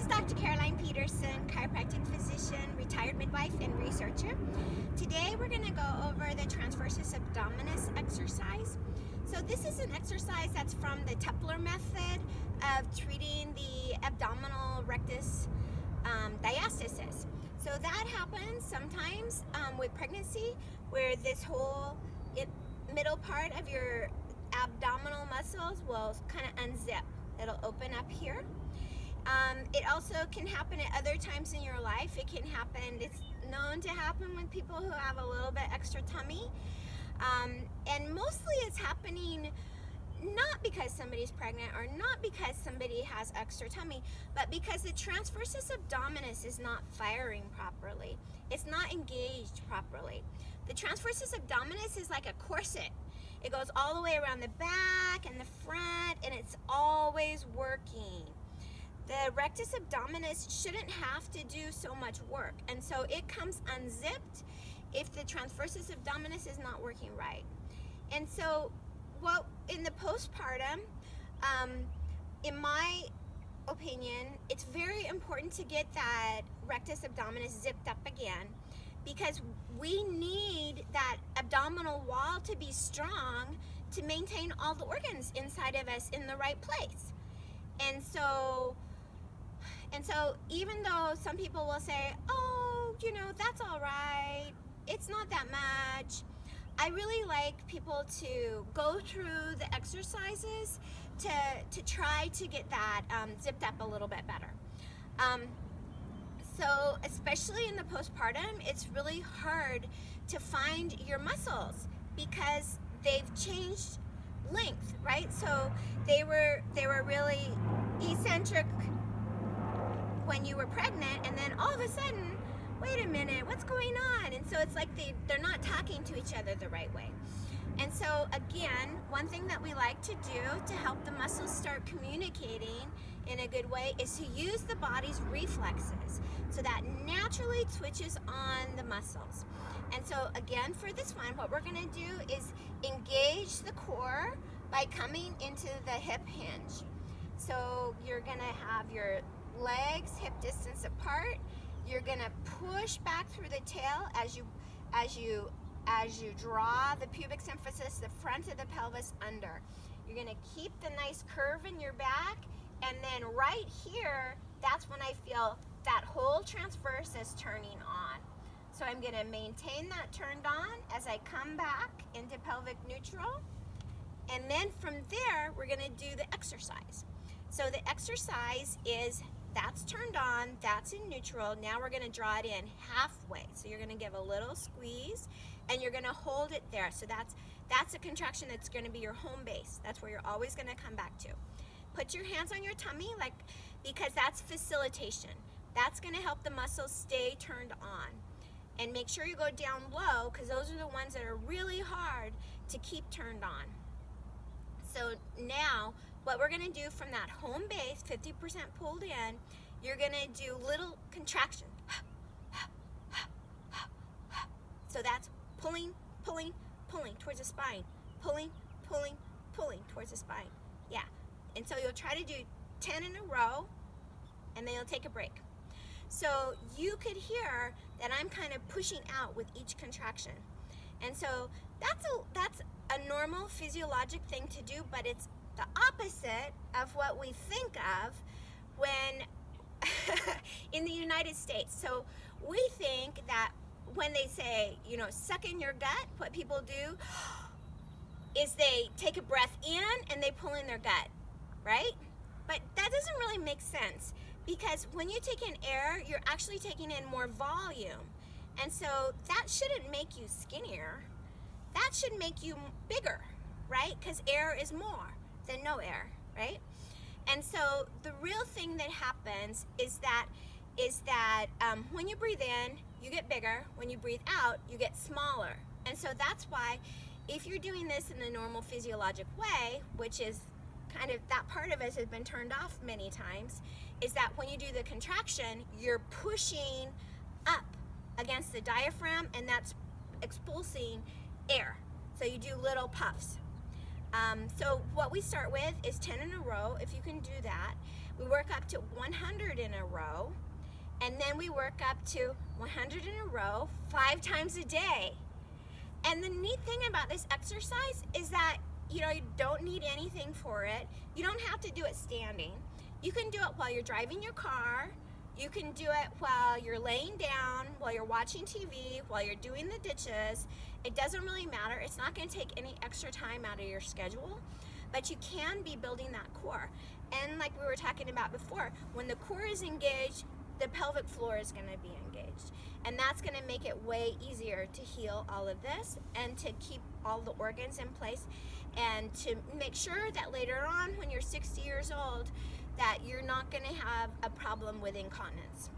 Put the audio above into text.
is Dr. Caroline Peterson, chiropractic physician, retired midwife, and researcher. Today we're going to go over the Transversus Abdominus exercise. So this is an exercise that's from the Tepler method of treating the abdominal rectus diastasis. So that happens sometimes with pregnancy, where this whole middle part of your abdominal muscles will kind of unzip. It'll open up here. It also can happen at other times in your life. It can happen, it's known to happen with people who have a little bit extra tummy. And mostly it's happening not because somebody's pregnant or not because somebody has extra tummy, but because the transversus abdominis is not firing properly. It's not engaged properly. The transversus abdominis is like a corset. It goes all the way around the back and the front, and it's always working. The rectus abdominis shouldn't have to do so much work, and so it comes unzipped if the transversus abdominis is not working right. And so, well, in the postpartum, in my opinion, it's very important to get that rectus abdominis zipped up again, because we need that abdominal wall to be strong to maintain all the organs inside of us in the right place. And so even though some people will say, oh, you know, that's all right, it's not that much, I really like people to go through the exercises to try to get that zipped up a little bit better. So especially in the postpartum, it's really hard to find your muscles because they've changed length, right? So they were really eccentric when you were pregnant, and then all of a sudden, wait a minute, what's going on? And so it's like they're not talking to each other the right way. And so again, one thing that we like to do to help the muscles start communicating in a good way is to use the body's reflexes, so that naturally switches on the muscles. And so again, for this one, what we're going to do is engage the core by coming into the hip hinge. So you're going to have your legs hip distance apart. You're going to push back through the tail as you draw the pubic symphysis, the front of the pelvis, under. You're going to keep the nice curve in your back, and then right here, that's when I feel that whole transversus turning on. So I'm going to maintain that turned on as I come back into pelvic neutral, and then from there we're going to do the exercise. So the exercise is, that's turned on, that's in neutral. Now we're going to draw it in halfway. So you're going to give a little squeeze, and you're going to hold it there. So that's a contraction that's going to be your home base. That's where you're always going to come back to. Put your hands on your tummy, because that's facilitation. That's going to help the muscles stay turned on. And make sure you go down low, because those are the ones that are really hard to keep turned on. So now, what we're going to do from that home base, 50% pulled in, you're going to do little contraction. So that's pulling, pulling, pulling towards the spine. Pulling, pulling, pulling towards the spine. Yeah. And so you'll try to do 10 in a row, and then you'll take a break. So you could hear that I'm kind of pushing out with each contraction. And so that's a normal physiologic thing to do, but it's the opposite of what we think of when in the United States. So we think that when they say, you know, suck in your gut, what people do is they take a breath in and they pull in their gut, right? But that doesn't really make sense, because when you take in air, you're actually taking in more volume. And so that shouldn't make you skinnier. That should make you bigger, right? Because air is more than no air, right? And so the real thing that happens is that when you breathe in, you get bigger. When you breathe out, you get smaller. And so that's why, if you're doing this in a normal physiologic way, which is kind of, that part of us has been turned off many times, is that when you do the contraction, you're pushing up against the diaphragm, and that's expulsing air. So you do little puffs. So what we start with is 10 in a row. If you can do that, We work up to 100 in a row, and then we work up to 100 in a row 5 times a day. And the neat thing about this exercise is that you don't need anything for it. You don't have to do it standing. You can do it while you're driving your car. You can do it while you're laying down, while you're watching TV, while you're doing the dishes. It doesn't really matter. It's not going to take any extra time out of your schedule, but you can be building that core. And like we were talking about before, when the core is engaged, the pelvic floor is going to be engaged. And that's going to make it way easier to heal all of this and to keep all the organs in place and to make sure that later on when you're 60 years old that you're not going to have a problem with incontinence.